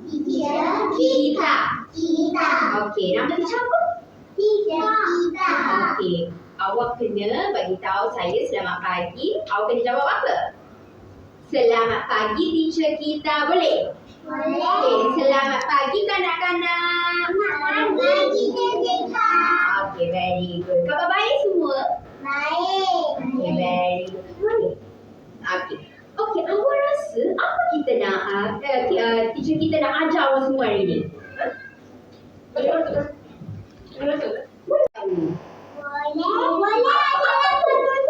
Teacher kita. Okey, nama teacher apa? Teacher kita. Okey, awak kena bagi tahu saya selamat pagi. Awak kena jawab apa? Selamat pagi teacher kita. Boleh? Boleh. Okey, selamat pagi kanak-kanak. Selamat pagi kita. Okey, very good. Khabar baik semua? Baik. Okey, very good. Boleh? Okey. Okey, awak rasa apa kita nak teacher kita nak ajar awak semua hari ni? Boleh rasa? Boleh rasa? Boleh. Boleh.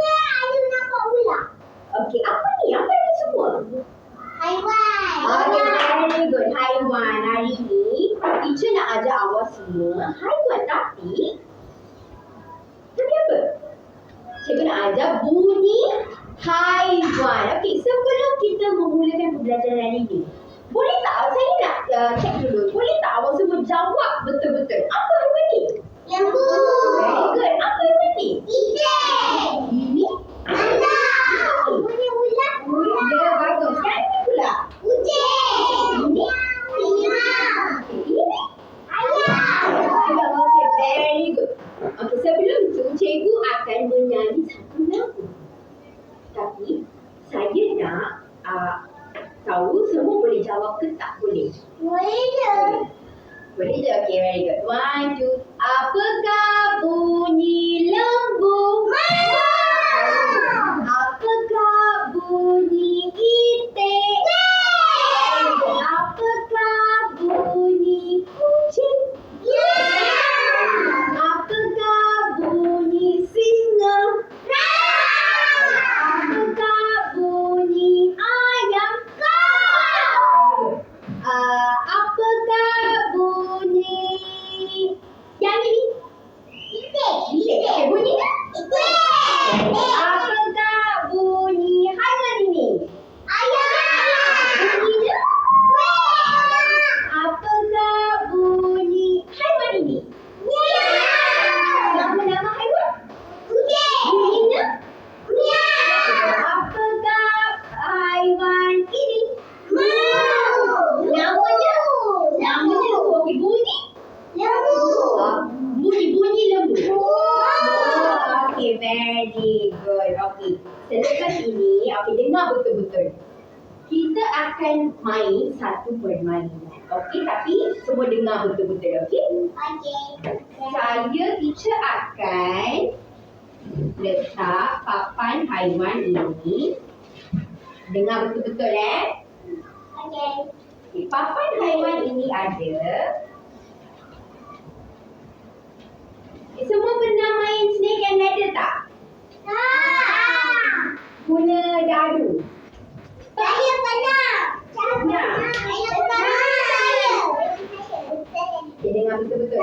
Ada nampak pula. Okey, apa ni? Apa ni semua? Haiwan. Okay, very good. Haiwan. Hari ni, teacher nak ajar awak semua haiwan tapi apa? Cikgu nak ajar bunyi haiwan. Okey, sebelum kita memulakan pembelajaran hari ni, boleh tak saya nak check dulu. Boleh tak awak semua jawab betul-betul. Apa haiwan ni? Lembu. Very good. Apa haiwan ni? Ikan. Ini? Anak. Bunyi ulat. Ya, bagus. Yang ini pula? Kucing. Ini? Harimau. Ini? Ayam. Okay, very good. Okay, sebelum itu, cikgu akan menyanyi satu lagu. Tapi, saya nak tahu semua boleh jawab ke tak boleh? Boleh je. Boleh je? Okay, very good. 1, 2. Apakah bunyi lembu? Apakah bunyi itik? Apakah bunyi kucing? Apakah bunyi singa? Apakah bunyi ayam? Apakah bunyi yang ini? Itik. Okay, bunyi kan? Apakah bunyi haiwan ini? Bunyinya? Apakah bunyi haiwan ini? Nama-nama haiwan? Bunyinya? Apakah haiwan ini? Namanya? Namanya okey, bunyi? Bunyi lembu. Okey, very good. Okey. Selepas ini, okey, dengar betul-betul. Kita akan main satu permainan. Okey, tapi semua dengar betul-betul, okey? Saya teacher akan letak papan haiwan ini. Dengar betul-betul Okay, papan haiwan ini ada. Semua pernah main snake and ladder tak? Guna dadu. Okay, dengar betul-betul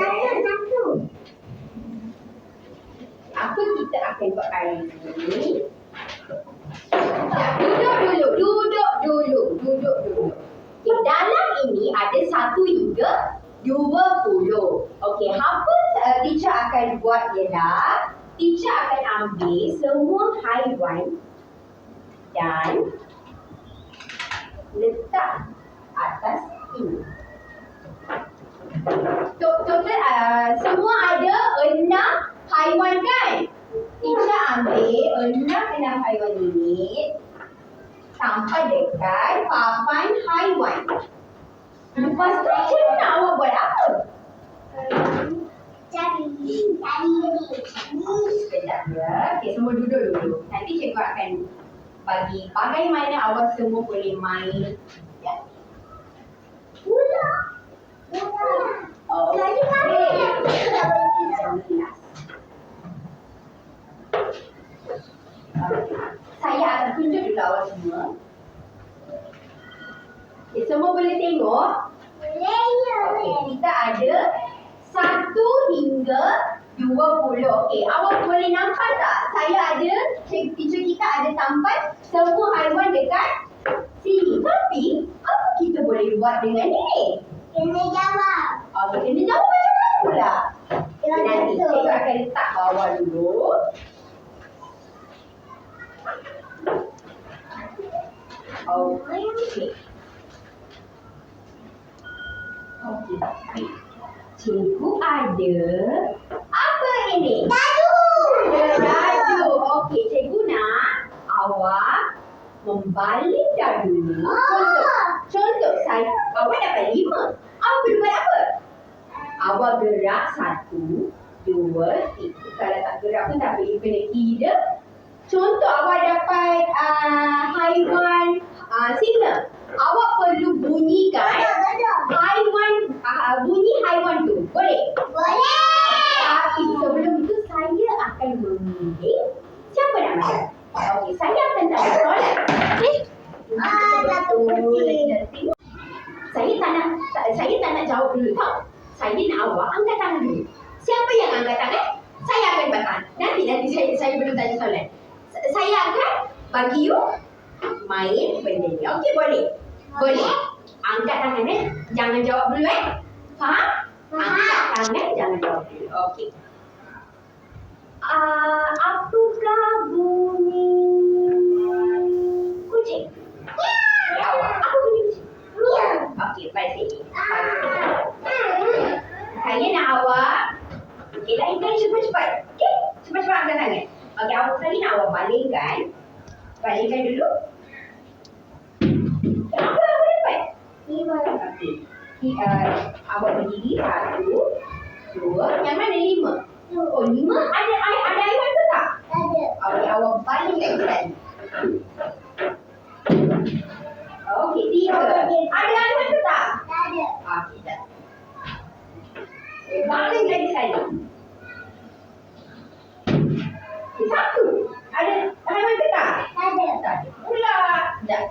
Apa kita akan buat hari ini? Duduk dulu. Okay, dalam ini ada 1 hingga 20. Okey, apa teacher akan buat ialah teacher akan ambil semua haiwan dan letak atas ini. Semua ada 6 haiwan kan? Teacher ambil 6 haiwan ini sampai dekat papan haiwan. Lepas tu cikgu nak awak buat apa? Cari. Sekejap ya. Okay, semua duduk dulu. Nanti cikgu akan bagi bagaimana awak semua boleh main. Ya. Saya akan tunjuk dulu awak semua. Okay, semua boleh tengok? Okey, kita ada 1 hingga 20. Okey, awak boleh nampak tak? Saya ada, teacher kita ada tampak semua haiwan dekat sini. Tapi, apa kita boleh buat dengan ini? Kena jawab. Okey, kena jawab macam mana pula? Nanti Betul. cikgu akan letak bawah dulu. Okey. Okey. Cikgu ada apa ini? Dadu. Dadu. Okey, cikgu nak awak membalik dadu. Contoh saya, awak dapat 5. Awak perlu buat apa? Awak gerak 1, 2, 3. Kalau tak gerak pun tak boleh, kena kira. Contoh awak dapat haiwan singa. Awak perlu bunyikan bunyi haiwan tu. Boleh? Boleh. Tapi sebelum itu saya akan memilih siapa nak makan. Okey, saya akan tanya soalan. Satu kecil. Saya tak nak jawab dulu tau. Saya nak awak angkat tangan dulu. Siapa yang angkat tangan? Saya akan batang. Nanti saya belum tanya soalan. Saya akan bagi you main benda ni. Okey, boleh? Boleh. Angkat tangan jangan jawab dulu Faham? Angkat tangan jangan jawab dulu. Okey. Apakah bunyi kucing? Ya awak. Apa bunyi kucing? Okey, baik sini. Saya nak awak. Okey, lain cepat-cepat. Okey, cepat-cepat angkat tangan. Okey, saya nak awak balingkan. Balingkan dulu. Kenapa awak dapat? 5. Okey. Awak berdiri 1, 2. Yang mana 5? Oh, 5. Ada haiwan ke tak? Ada. Okey, awak balingkan sekali. Okey, 3. Ada haiwan ke tak? Ada. Okey, dah. Baling lagi sekali. Okey, 1. Ada haiwan ke tak? Ada. Tak ada. Pula. Dah.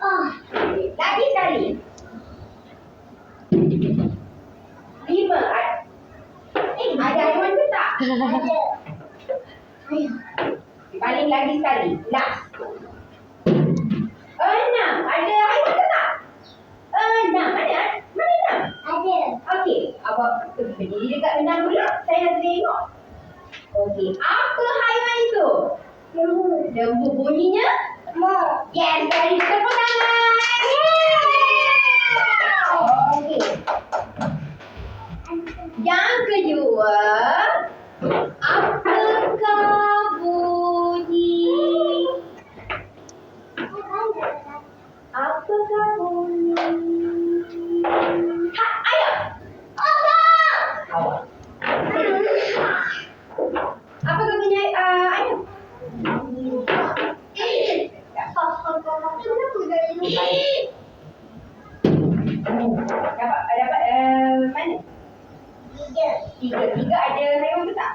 Okey, lagi sekali. 5. Ada haiwan ke tak? Ada. Baling lagi sekali. Last. 6. Ada haiwan ke tak? 6. Mana 6? Ada. Okey, awak berdiri dekat 6 dulu. Saya nak tengok. Okey, apa haiwan itu? Lembu. Lembu bunyinya? Mo. Yes, dari tepuk tangan. Okey. Yang kedua, apakah bunyi? Apakah bunyi? Ayam. Awak. Apakah bunyi ayam? Dapat mana? 3 ada haiwan ke tak?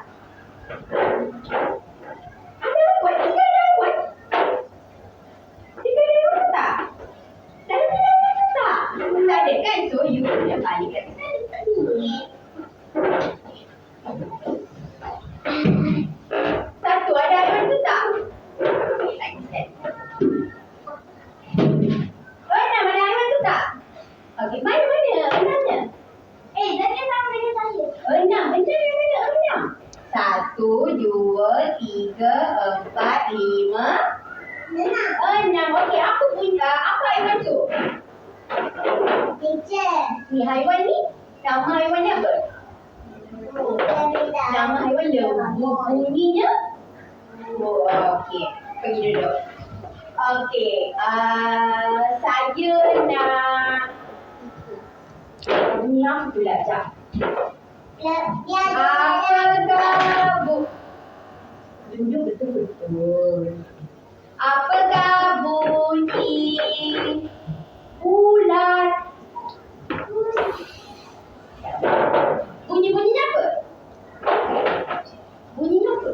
Ada haiwan. 3 ada haiwan. 3 ada haiwan ke tak? Dalam ada haiwan ke tak? Tak ada kan? So you kena balik kat sini. 1 ada haiwan ke tak? Lagi sekali. 6 ada haiwan ke tak? Okey, mana? 6-nya? Tanya sama dengan saya. 6. Macam mana 6? 1, 2, 3, 4, 5, 6. Okey, apa haiwan tu? Teacher. Ni haiwan ni? Nama haiwan ni apa? Nama haiwan lembu. Bunyinya? Oh, okey. Pergi duduk. Okey. Saya nak bunyi apa pula, Cak? Apakah tunjuk betul-betul. Apakah bunyi ulat? Bunyi-bunyinya apa? Bunyinya apa?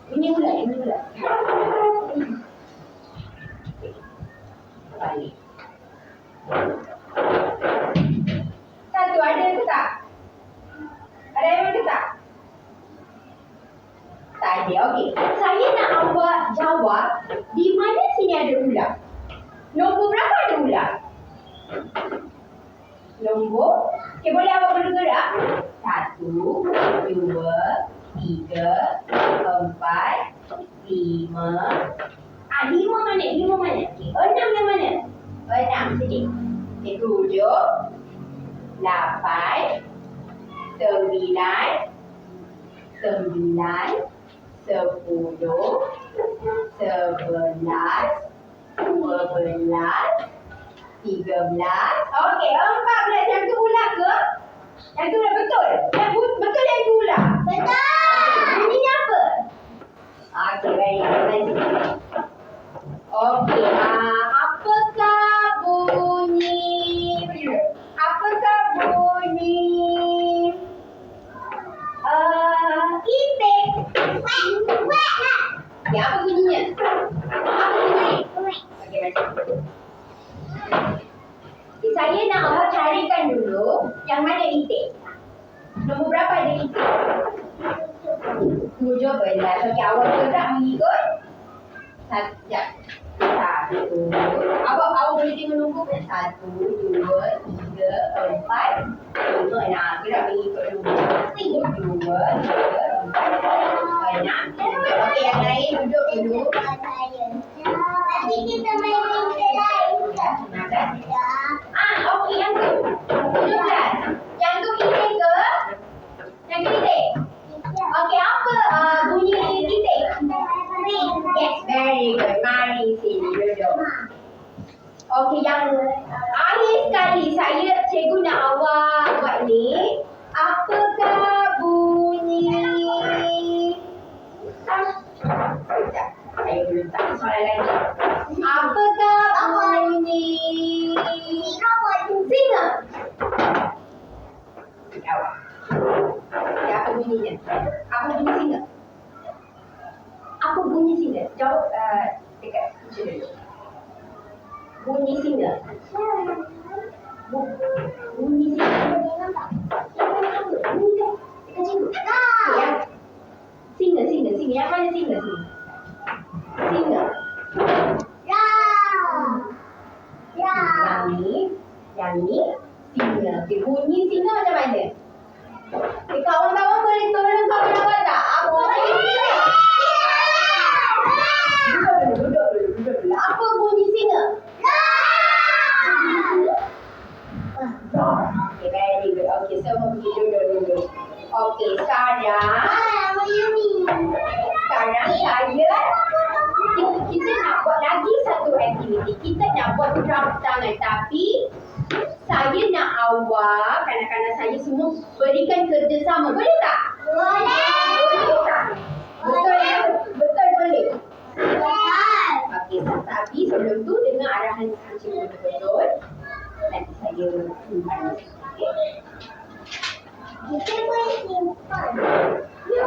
Bunyi ulat. Balik. 1 ada ke tak? Ada haiwan ke tak? Tak ada. Okey. Saya nak awak jawab di mana sini ada ular. Nombor berapa ada ular? Nombor. Okey, boleh awak bergerak? 1, 2, 3, 4, 5. 5 mana? Okey. 6 yang mana? 6 sini. Okey, 7, 8, 9, 10, 11, 12, 13. Okey, 14. Yang tu ulang ke? Yang tu dah betul? Betul yang tu ulang? Betul. Bunyinya apa? Okey, baik. Okey, apakah bunyi? Apakah bunyi? Itik. Ya, apa bunyinya? Apa bunyi? Okey, baik. Saya nak awak carikan dulu yang mana itik. Nombor berapa ada itik? 17. Okey, awak gerak mengikut. Sekejap. 1. Awak boleh tengok nombor kan? 1, 2, 3, 4, 5. Nah, gerak mengikut nombor. 2, 3, 4, 5, 6. Okey, yang lain duduk dulu. Nanti kita main game lain. 15. Okey, yang tu 17. Yang tu itik ke? Yang tu itik? Okey, apa bunyi itik? Yes, very good. Mari sini duduk. Okey, yang akhir sekali cikgu nak awak buat ni. Apakah bunyi? Sekejap. Saya belum tak soalan lagi. Apakah bunyi? Singa. Awak. Apa bunyinya? Apa bunyi singa? Apa bunyi singa? Jawab dekat teacher dulu. Bunyi singa. Bunyi singa. Bunyi kan? Dekat cikgu. Ya. Singa. Yang mana singa? Singa. Yang ni singa. Okay, bunyi singa macam mana? Kawan-kawan boleh tolong kawan-kawan tak? Apa bunyi singa? Duduk dulu. Apa bunyi singa? Okay, very good. Okay, semua pergi duduk. Okay, sekarang kita nak buat lagi satu aktiviti. Kita nak buat gerak tangan, tapi saya nak awak, kanak-kanak saya semua berikan kerjasama. Boleh tak? Boleh tak? Betul ya? Betul boleh? Okey, tapi sebelum tu dengar arahan cikgu betul-betul. Nanti saya simpan. Okey. Kita boleh simpan. Ya.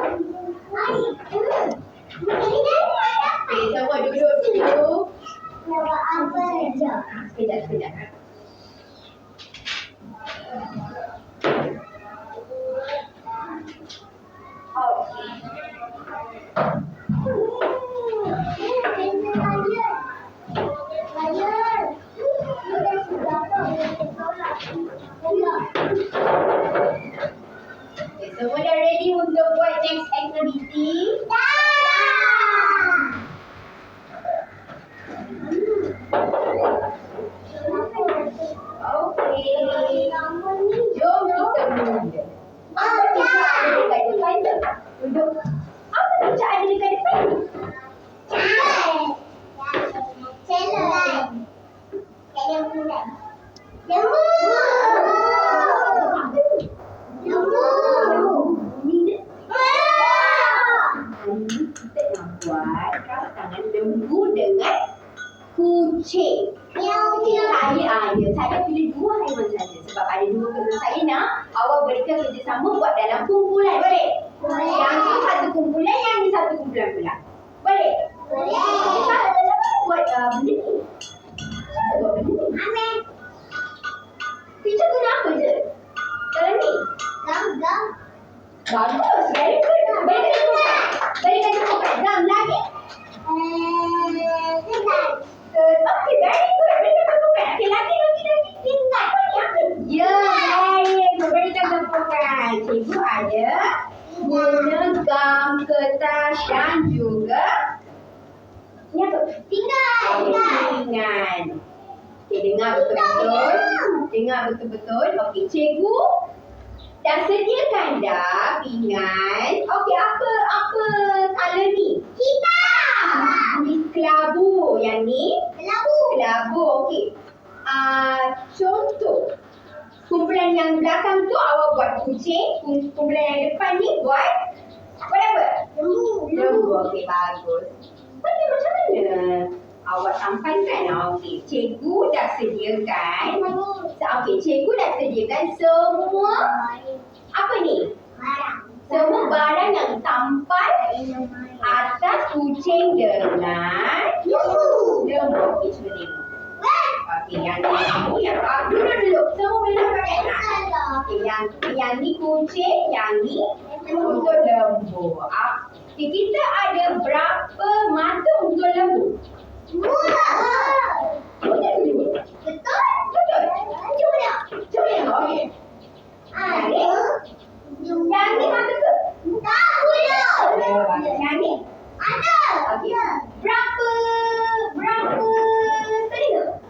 Okey, semua duduk dulu. Nak apa saja? Sekejap. Okey. Okay, semua dah ready untuk buat next activity? Okey. Jom kita mula. Apa teacher ada dekat depan tu? Duduk. Apa teacher ada dekat depan tu? Kita nak buat gerak tangan lembu dengan kucing. Saya pilih 2 haiwan saja sebab ada 2 kerja. Saya nak awak berikan kerjasama buat dalam kumpulan. Boleh? Yang ni satu kumpulan, yang ni satu kumpulan pula. Boleh? Siapa buat benda ni? Siapa buat benda ni? Teacher guna apa je? Dalam ni? Bagus, very good. Berikan cukup. Gam lagi? Okay, very good. Berikan tumpukan. Okay, lagi. Tingkat. Ya, very good. Berikan tumpukan. Cikgu ada guna gam, kertas dan juga ni apa? Pinggan. Okey, dengar betul-betul. Dengar betul-betul. Okey, cikgu dah sediakan dah pinggan. Okey, apa color ni? Hitam. Ni kelabu. Yang ni? Kelabu. Kelabu, okey. Contoh. Kumpulan yang belakang tu awak buat kucing. Kumpulan yang depan ni buat apa? Lembu. Okey, bagus. Tapi macam mana awak sampaikan? Okey, cikgu dah sediakan. Okey, cikgu dah sediakan semua apa ni? Semua barang yang tampak atas kucing dengan lembu. Okey, cuba tengok. Okey, yang ni yang dulu. Semua boleh nampak kan? Okey, yang ni kucing, yang ni untuk lembu. Okey, kita ada berapa mata untuk lembu? Betul. Cuba tengok. Okey. Yang ni mata ke? Yang ni? Okey. Berapa telinga?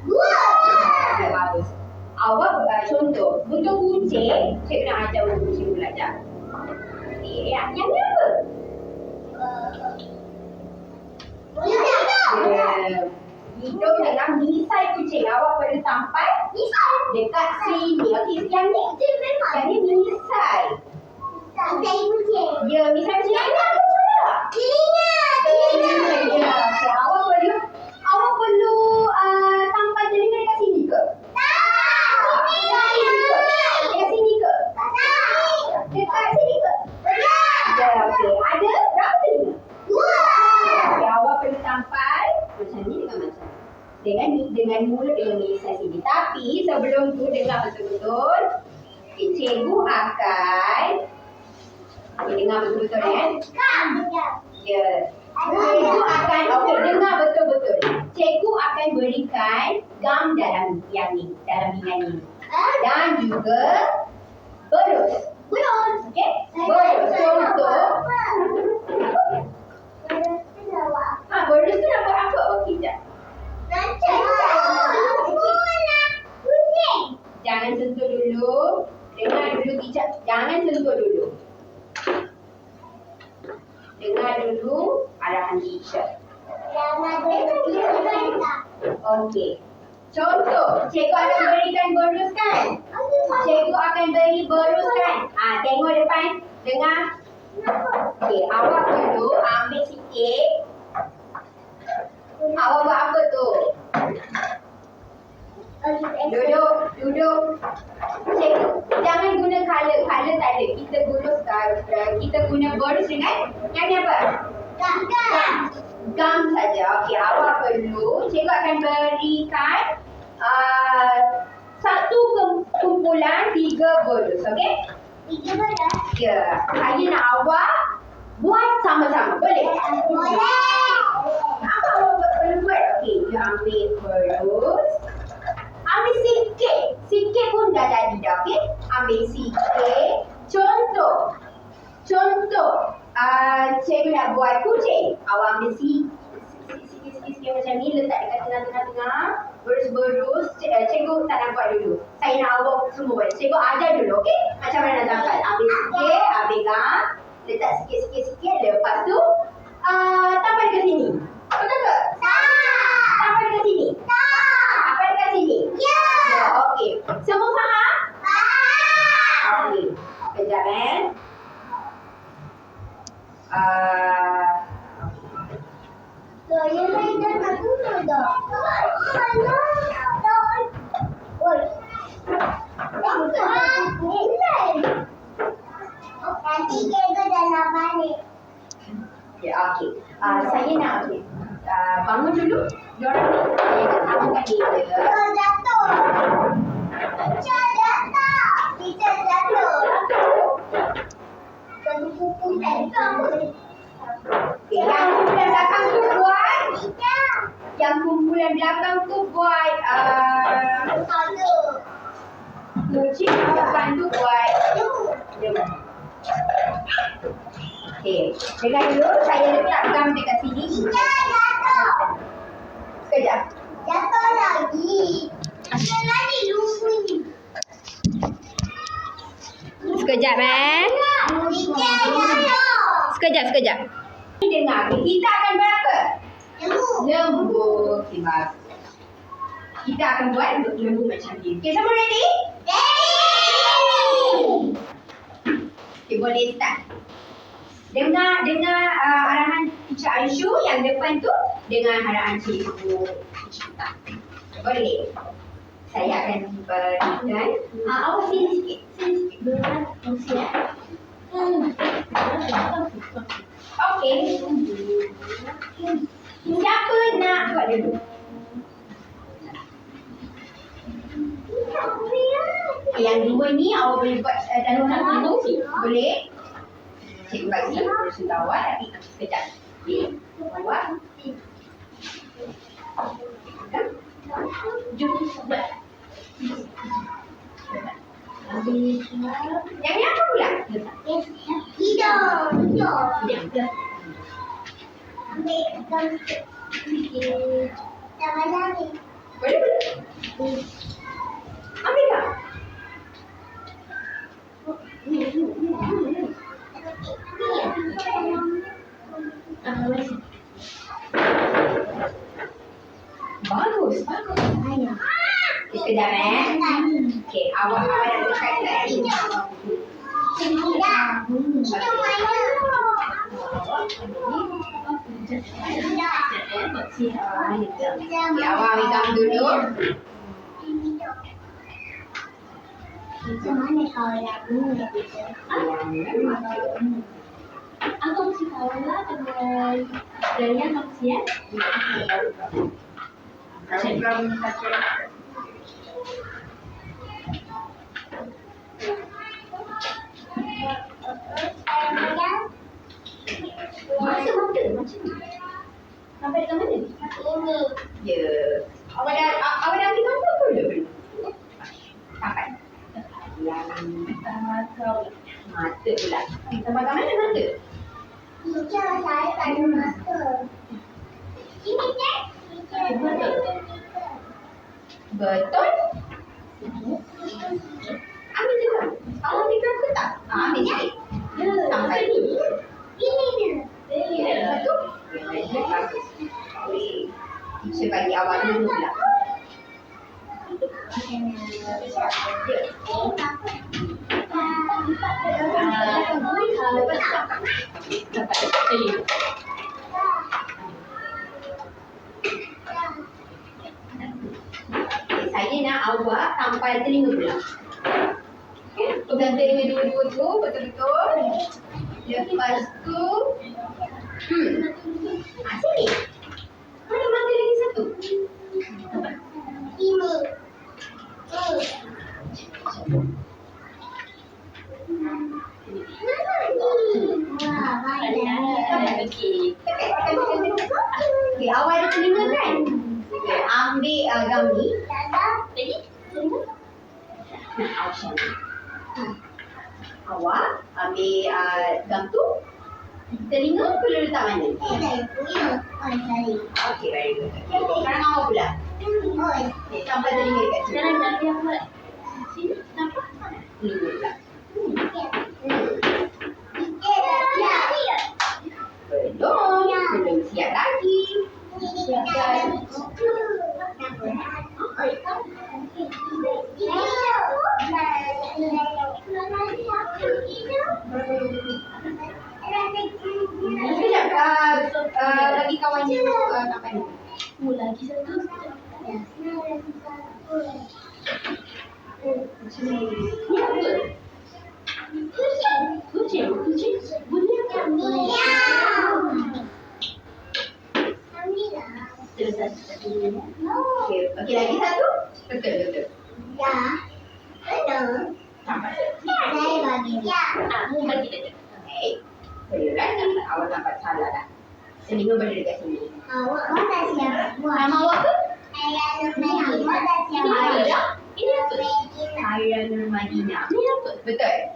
Okey, bagus. Awak contoh, untuk kucing, cikgu nak ajar untuk kucing belajar. Okey, yang ni apa? Hidung dengan misai kucing. Awak perlu sampai dekat sini. Okey, yang ni misai. Ya, misai kucing. Yang ni apa pula? Ya, okay. Awak perlu sampai telinga dekat sini ke? Dekat sini ke? Dekat sini ke? Ya, okey. Ada berapa telinga? Okay, awak perlu sampai macam ni dengan mulut dengan misai sini. Tapi sebelum tu dengar betul-betul. Okay, cikgu akan dengar betul-betul ya. Cikgu akan dengar betul-betul. Cikgu akan berikan gam dalam yang ni, dalam pinggan ni. Dan juga berus. Okey? Berus. Contoh. Berus tu nak buat apa? Okey, jap. Jangan sentuh dulu. Dengar dulu teacher. Jangan sentuh dulu. Dengar dulu arahan teacher. Okey. Contoh, cikgu akan berikan berus kan? Cikgu akan beri berus kan? Tengok depan. Dengar. Okey, awak perlu ambil sikit. Awak buat apa tu? Duduk. Cikgu, jangan guna color tak ada. Kita guna berus dengan yang ni apa? Gam saja. Okey, awak perlu. Cikgu akan berikan satu kumpulan 3 berus. Okey? Ya. Saya nak awak buat sama-sama. Boleh? Apa awak perlu buat? Okey, you ambil berus. Ambil sikit pun dah jadi dah. Okey? Ambil sikit. Contoh, cikgu nak buat kucing. Awak ambil sikit macam ni, letak dekat tengah-tengah. Berus. Cikgu tak nak buat dulu. Saya nak awak semua buat. Cikgu ajar dulu, okey? Macam mana nak dapat? Ambil sikit, ambil gam. Letak sikit. Lepas tu, tampal dekat sini. Betul ke? Tampal dekat sini. Tampal dekat sini. Ya, okey. Semua faham? Okey. Kejap Saya dah nak guna dah. Nanti cikgu dah nak balik. Ya, okey. Saya nak bangun dulu. Diorang ni saya nak sambungkan dia. Jatuh. Teacher jatuh. Okay, yang kumpulan belakang tu buat. Yang kumpulan belakang tu buat kucing, depan tu buat lembu. Okey, dengar dulu. Saya letak gam dekat sini. Jatuh. Sekejap. Jatuh lagi. Ada lagi lupa ni. Sekejap Teacher jatuh. Sekejap. Dengar, kita akan buat apa? Lembu. Okey, bagus. Kita akan buat lembu macam ni. Okey, semua ready? Okey, boleh start. Dengar arahan Teacher Aisyu yang depan tu dengan arahan Cikgu Cita. Boleh. Saya akan berikan. Awak sini sikit. Okey. Siapa nak buat dulu? Yang dua ni awak boleh buat dalam dulu. Boleh? Cikgu bagi sudah awak tapi sekejap. Okey. Awak. Jom buat. Yang ni apa pula? Hidung. Boleh? Ambil tak? Bagus. Sekejap Okey, awak nak dekat lagi. Okey, awak ambil gambar dulu. Macam mana kau nak guna kita? Aku mesti kawan lah dengan Dalian Maksi ya. Macam sampai dekat mana? Ini. Ya. Awak dah ambil gambar ke belum? Sampai. Mata pula. Sampai kat mana mata? Teacher, saya tak ada mata. Ini cek. Teacher, Betul? Ambil je lah. Awak ambil berapa tak? Ambil sikit. Sampai ni. ini dia. Satu. Bagus. Boleh. Teacher bagi awak dulu pula. Saya nak awak sampai telinga pula. Okay, pegang telinga dua-dua tu betul-betul. Lepas tu sini. Mana mata lagi satu? Ini. Wah, banyak. Okay, awak ada telinga kan? Okay, ambil gam ni. Awak ambil gam tu. Telinga perlu letak mana? Okay, very good. Okay, sekarang awak pula. Okay, sampai telinga dekat sini. Sekarang nanti aku buat sini. Nampak? Telinga pula. Belum siap lagi. Sekejap, bagi kawan you sampai ni. Lagi satu. Ni apa? Kucing. Bunyi apa? Selesai. Okey, lagi satu. Betul. Sampai. Saya bagi dia. Aku bagi dia. Okey. Boleh lagi. Awak nampak salah dah. Telinga boleh dekat sini. Awak dah siap buat. Nama awak ke? Saya dah siap. Aira. Ini apa? Aira Nur Madinah. Ini apa? Betul.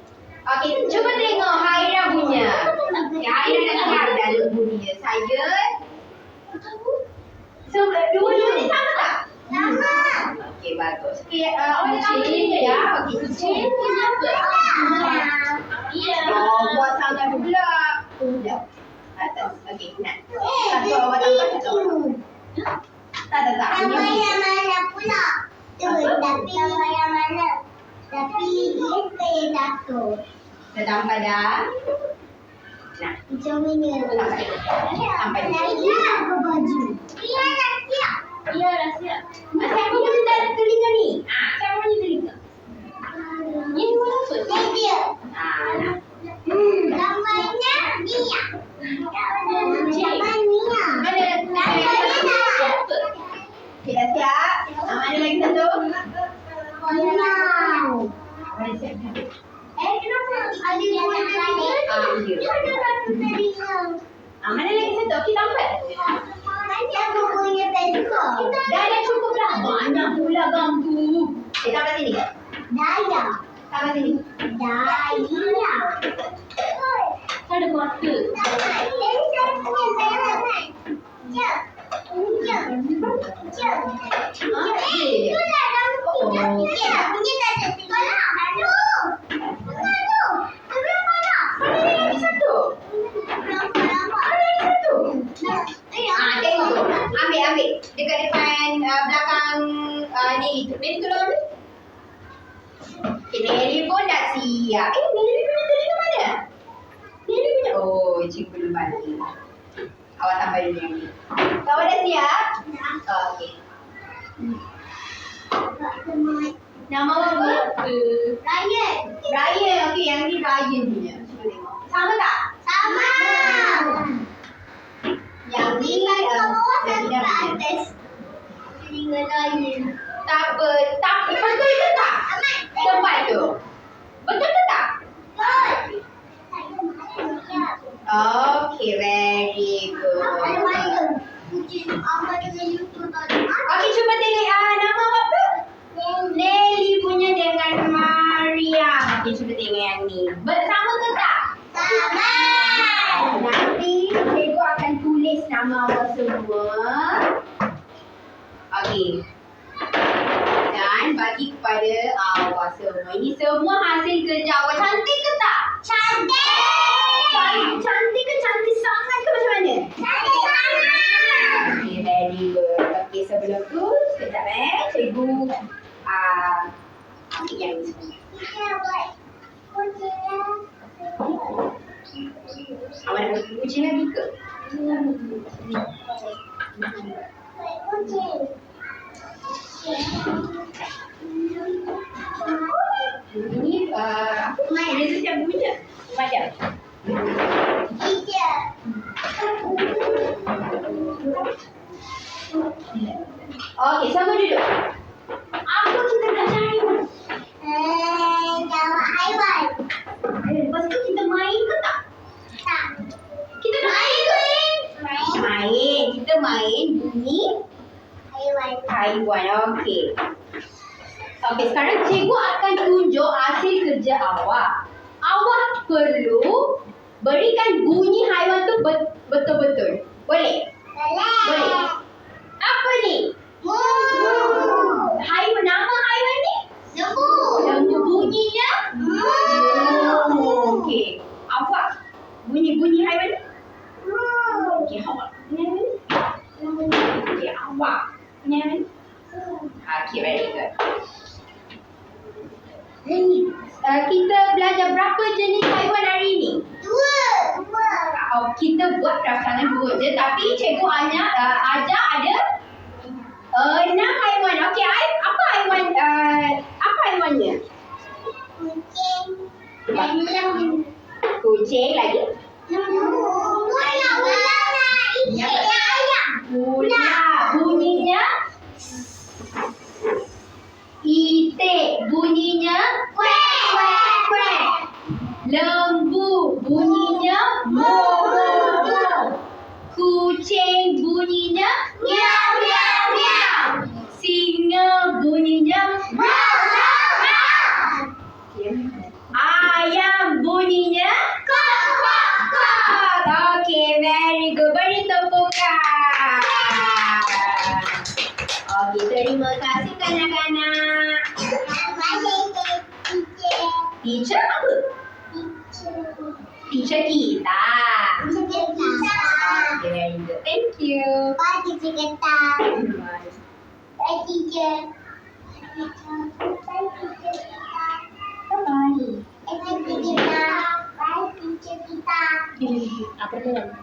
Okey, cuba tengok Haira punya. Okay, Haira dah siap dah lembu dia. Saya. Dua-dua ni sama tak? Sama. Okey, bagus. Okey, awak nak tambah ya. Okey, kucing punya apa? Iya. Oh, buat sangat pula. Sekejap. Atas. Okey, nak. Satu awak tambah satu. Tak. Sama Punya yang mana pula? Tu, tapi sama yang mana? Tapi dia kayak satu. dah tambah dah. Nah, Macam mana? Sampai di sini. Saya aku baju. Dia nak siap. Iya, dah siap. Siapa punya telinga ni? Siapa punya telinga? Ini mana apa? Dia. Nah. Namanya Mia. Kucing. Nama Mia. Mana? Siapa? Okey, dah siap. Mana lagi satu? Wow. Mana siap? Kenapa? Ada yang lain. Ya. Dia ada satu telinga. Mana lagi satu? Okey, tambah. Nanti aku punya pensel. Dah cukup dah. Banyak pula bangku. Okey, tambah sini. Daya. Tambah sini. Daya. Ada mata. Lagi satu. Tengok tu. Ambil. Dekat depan belakang Nelly tu. Nelly tolong ambil. Okay, Nelly pun dah siap. Nelly punya telinga mana? Nelly punya. Oh, cikgu belum balik. Awak tambah dulu yang ni. Awak dah siap? Okey. Nama awak apa? Ryan. Okey, yang ni Ryan punya. Cuba tengok. Sama tak? Yang ni tak apa. Tapi betul ke tak? Tempat tu. Betul ke tak? Okay, very good. Okay, cuba tengok nama apa? Nelly punya dengan Maria. Okay, cuba tengok yang ni. Sama ke tak? Nanti cikgu akan tulis nama awak semua. Okay. Dan bagi kepada awak semua. Ini semua hasil kerja awak. Cantik ke tak? Cantik ke cantik sangat ke macam mana? Okay, very good. Okay, sebelum tu, sekejap cikgu ambil yang ni semua. Awak nak bagi kucing lagi ke? Ini Reza siap bunyi tak? Macam? Okey, sama duduk. Apa kita nak cari? Lepas tu kita main ke tak? Kita nak main ke? Main. Kita main bunyi haiwan. Okey. Okey, sekarang cikgu akan tunjuk hasil kerja awak. Awak perlu berikan bunyi haiwan tu betul-betul. Boleh? Boleh. Apa ni? Haiwan, nama haiwan ni? Lembu. Bunyinya? Okey. Awak bunyi haiwan ni? Okey, awak punya haiwan ni? Okey, awak punya haiwan ni? Okey, very good. Kita belajar berapa jenis haiwan hari ni? Kita buat rancangan 2 je, tapi cikgu hanya ajar ada 6 haiwan. Okey, apa haiwannya? Kucing lagi? Ular. Bunyinya? Itik. Bunyinya? Kuek. Lembu. Bunyinya? Kucing bunyinya? Singa bunyinya? Ayam bunyinya? Okay, very good. Beri tepukan. Okay, terima Teacher apa? Teacher kita. Very good. Thank you. Bye, teacher kita. Bye. Bye, teacher. Bye-bye. Bye, teacher kita. Bye, teacher kita. Apa dia?